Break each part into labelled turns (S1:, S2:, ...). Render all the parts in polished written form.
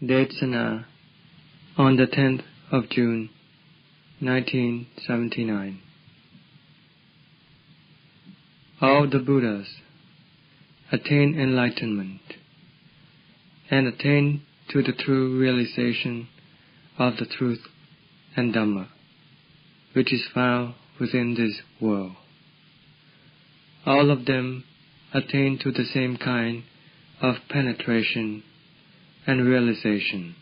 S1: Daeng on the 10th of June, 1979. All the Buddhas attain enlightenment and attain to the true realization of the truth and Dhamma, which is found within this world. All of them attain to the same kind of penetration and realization,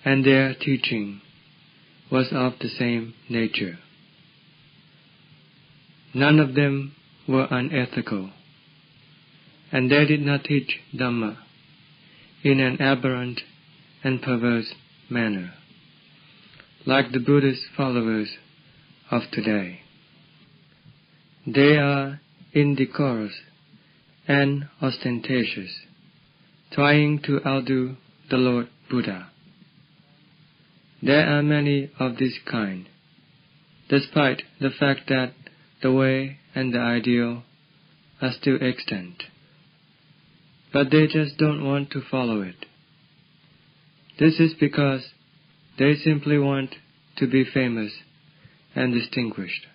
S1: and their teaching was of the same nature. None of them were unethical, and they did not teach Dhamma in an aberrant and perverse manner, like the Buddhist followers of today. They are indecorous and ostentatious, trying to outdo the Lord Buddha. There are many of this kind, despite the fact that the way and the ideal are still extant, but they just don't want to follow it. This is because they simply want to be famous and distinguished.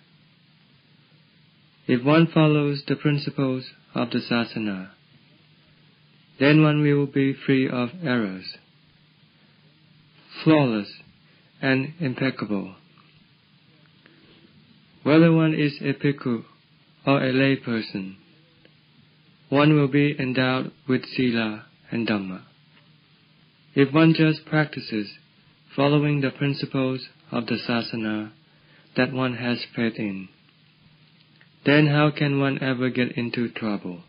S1: If one follows the principles of the Sasana, then one will be free of errors, flawless and impeccable. Whether one is a bhikkhu or a lay person, one will be endowed with sila and Dhamma. If one just practices following the principles of the Sasana that one has faith in, then how can one ever get into trouble?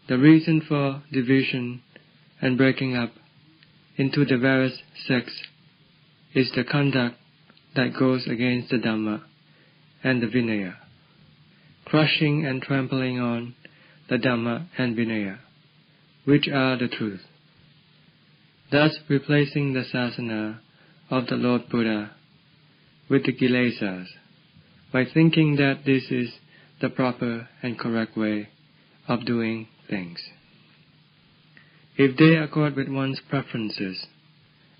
S1: The reason for division and breaking up into the various sects is the conduct that goes against the Dhamma and the Vinaya, crushing and trampling on the Dhamma and Vinaya, which are the truth, thus replacing the Sasana of the Lord Buddha with the Kilesas, by thinking that this is the proper and correct way of doing things. If they accord with one's preferences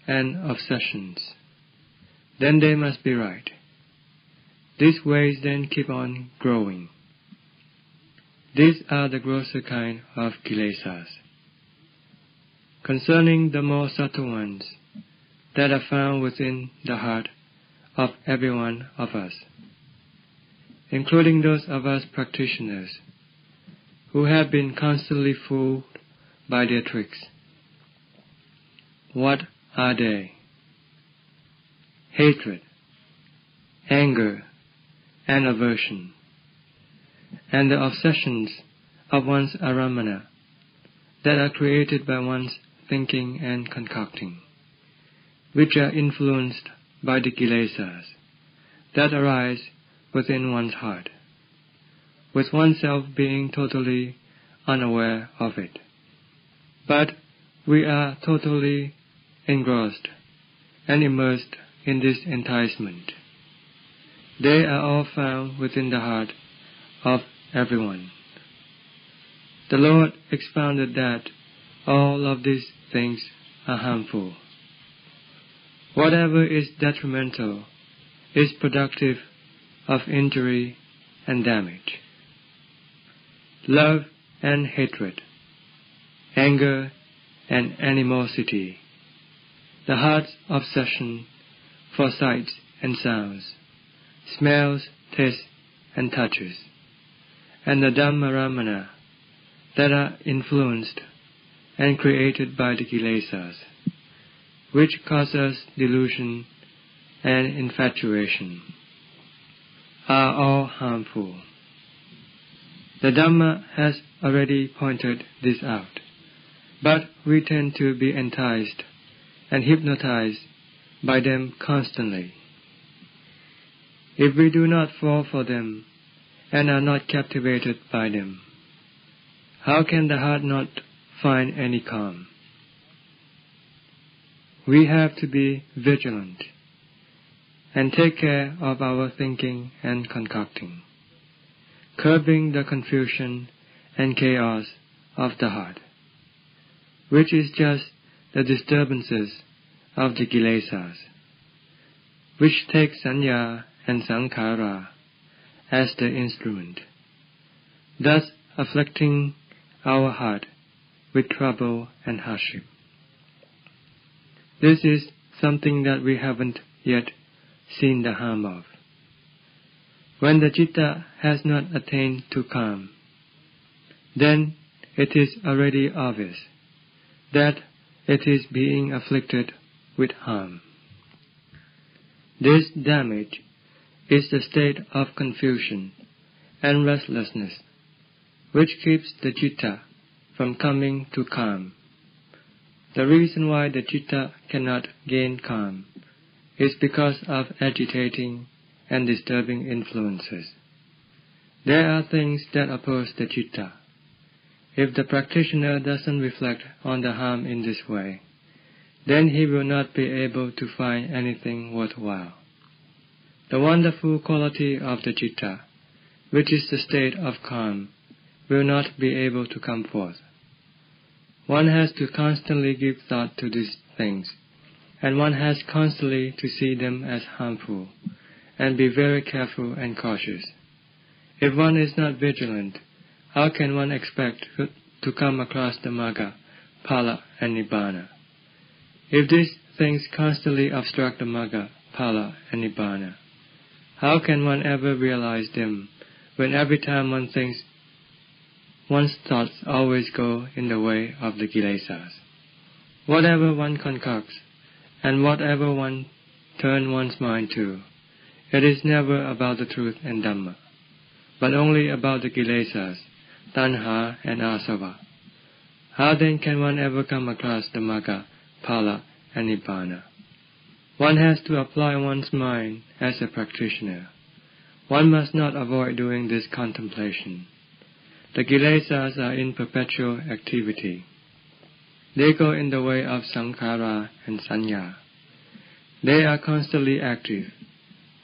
S1: and obsessions, then they must be right. These ways then keep on growing. These are the grosser kind of Kilesas. Concerning the more subtle ones that are found within the heart of every one of us, including those of us practitioners who have been constantly fooled by their tricks. What are they? Hatred, anger, and aversion, and the obsessions of one's aramana that are created by one's thinking and concocting, which are influenced by the Kilesas that arise within one's heart, with oneself being totally unaware of it. But we are totally engrossed and immersed in this enticement. They are all found within the heart of everyone. The Lord expounded that all of these things are harmful. Whatever is detrimental is productive of injury and damage. Love and hatred, anger and animosity, the heart's obsession for sights and sounds, smells, tastes, and touches, and the Dhammaramana that are influenced and created by the Kilesas, which cause us delusion and infatuation, are all harmful. The Dhamma has already pointed this out, but we tend to be enticed and hypnotized by them constantly. If we do not fall for them and are not captivated by them, how can the heart not find any calm? We have to be vigilant and take care of our thinking and concocting, curbing the confusion and chaos of the heart, which is just the disturbances of the kilesas, which take sanya and sankhara as the instrument, thus afflicting our heart with trouble and hardship. This is something that we haven't yet seen the harm of. When the citta has not attained to calm, then it is already obvious that it is being afflicted with harm. This damage is the state of confusion and restlessness, which keeps the citta from coming to calm. The reason why the citta cannot gain calm is because of agitating and disturbing influences. There are things that oppose the citta. If the practitioner doesn't reflect on the harm in this way, then he will not be able to find anything worthwhile. The wonderful quality of the citta, which is the state of calm, will not be able to come forth. One has to constantly give thought to these things, and one has constantly to see them as harmful, and be very careful and cautious. If one is not vigilant, how can one expect to come across the magga, phala, and nibbana? If these things constantly obstruct the magga, phala, and nibbana, how can one ever realize them when every time one thinks, one's thoughts always go in the way of the kilesas? Whatever one concocts, and whatever one turns one's mind to, it is never about the truth and Dhamma, but only about the kilesas, tanha and asava. How then can one ever come across the magga, phala, and nibbana? One has to apply one's mind as a practitioner. One must not avoid doing this contemplation. The kilesas are in perpetual activity. They go in the way of sankhara and sanya. They are constantly active,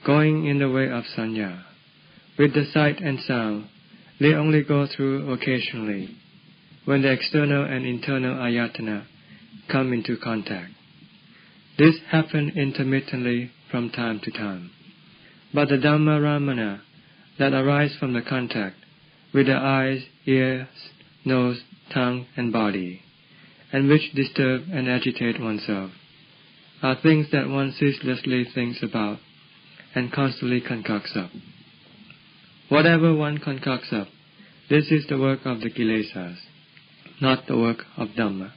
S1: going in the way of sanya. With the sight and sound, they only go through occasionally, when the external and internal ayatana come into contact. This happens intermittently from time to time. But the Dhamma Ramana that arise from the contact with the eyes, ears, nose, tongue, and body, and which disturb and agitate oneself, are things that one ceaselessly thinks about and constantly concocts up. Whatever one concocts up, this is the work of the kilesas, not the work of Dhamma,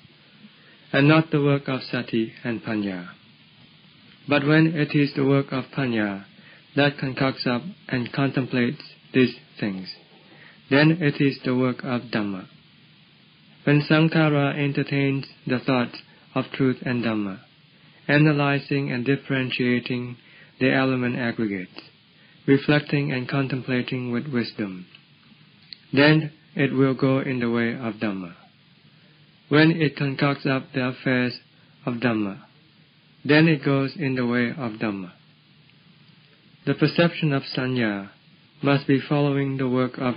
S1: and not the work of sati and panya. But when it is the work of panya that concocts up and contemplates these things, then it is the work of Dhamma. When sankhara entertains the thoughts of truth and Dhamma, analyzing and differentiating the element aggregates, reflecting and contemplating with wisdom, then it will go in the way of Dhamma. When it concocts up the affairs of Dhamma, then it goes in the way of Dhamma. The perception of sanya must be following the work of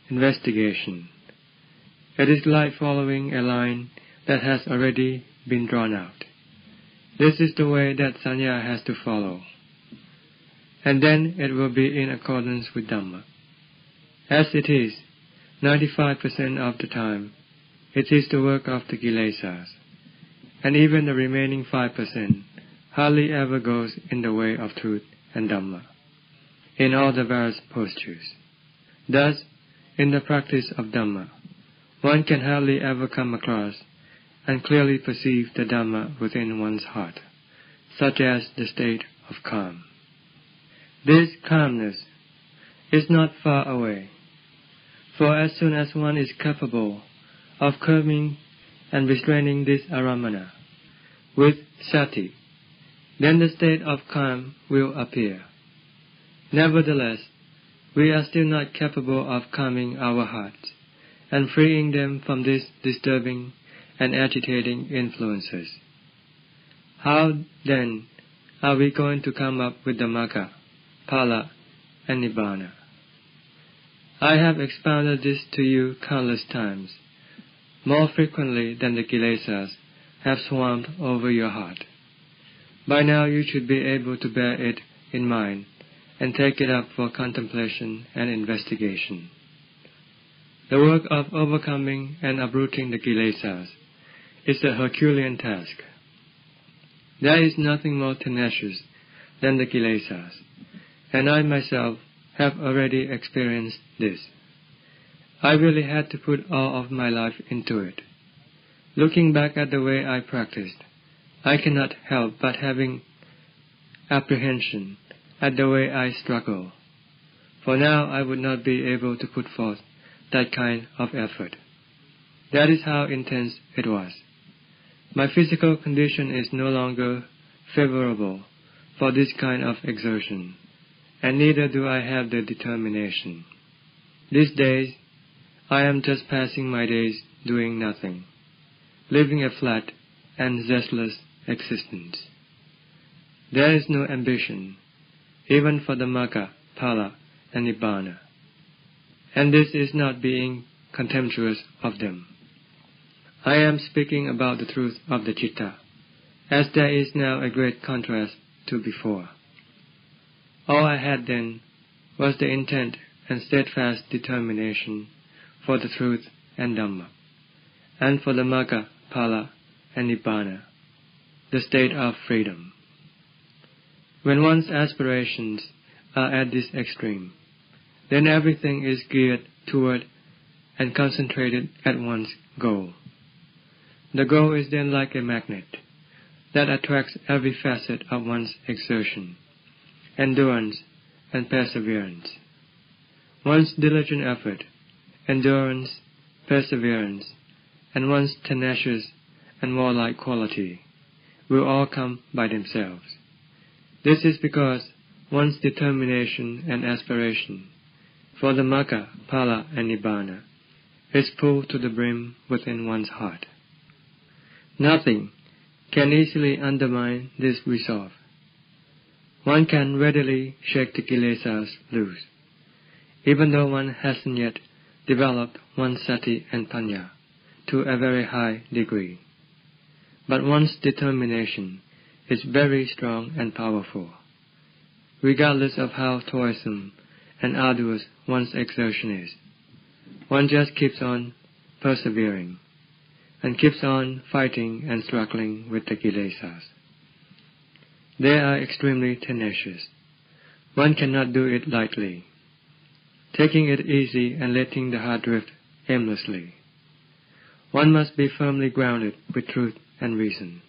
S1: investigation. It is like following a line that has already been drawn out. This is the way that sanya has to follow, and then it will be in accordance with Dhamma. As it is, 95% of the time, it is the work of the kilesas, and even the remaining 5% hardly ever goes in the way of truth and Dhamma, in all the various postures. Thus, in the practice of Dhamma, one can hardly ever come across and clearly perceive the Dhamma within one's heart, such as the state of calm. This calmness is not far away, for as soon as one is capable of curbing and restraining this aramana with sati, then the state of calm will appear. Nevertheless, we are still not capable of calming our hearts and freeing them from these disturbing and agitating influences. How, then, are we going to come up with the magga, phala, and nibbana? I have expounded this to you countless times. more frequently than the kilesas have swarmed over your heart. By now you should be able to bear it in mind and take it up for contemplation and investigation. The work of overcoming and uprooting the kilesas is a Herculean task. There is nothing more tenacious than the kilesas, and I myself have already experienced this. I really had to put all of my life into it. Looking back at the way I practiced, I cannot help but having apprehension at the way I struggle, for now I would not be able to put forth that kind of effort. That is how intense it was. My physical condition is no longer favorable for this kind of exertion, and neither do I have the determination. These days, I am just passing my days doing nothing, living a flat and zestless existence. There is no ambition, even for the Magga, Phala, and Nibbana, and this is not being contemptuous of them. I am speaking about the truth of the citta, as there is now a great contrast to before. All I had then was the intent and steadfast determination for the truth and Dhamma, and for the Magga, Phala, and Nibbana, the state of freedom. When one's aspirations are at this extreme, then everything is geared toward and concentrated at one's goal. The goal is then like a magnet that attracts every facet of one's exertion, endurance, and perseverance. One's diligent effort, endurance, perseverance, and one's tenacious and warlike quality will all come by themselves. This is because one's determination and aspiration for the Magga, Phala, and Nibbana is full to the brim within one's heart. Nothing can easily undermine this resolve. One can readily shake the kilesas loose, even though one hasn't yet developed one's sati and panya to a very high degree. But one's determination is very strong and powerful, regardless of how toilsome and arduous one's exertion is. One just keeps on persevering, and keeps on fighting and struggling with the kilesas. They are extremely tenacious. One cannot do it lightly, taking it easy and letting the heart drift aimlessly. One must be firmly grounded with truth and reason.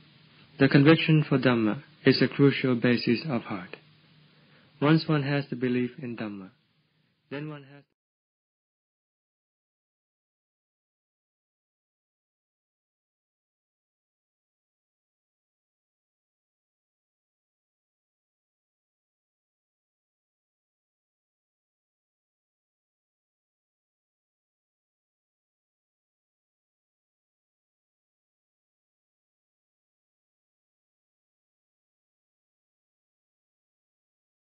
S1: The conviction for Dhamma is a crucial basis of heart. Once one has the belief in Dhamma, then one has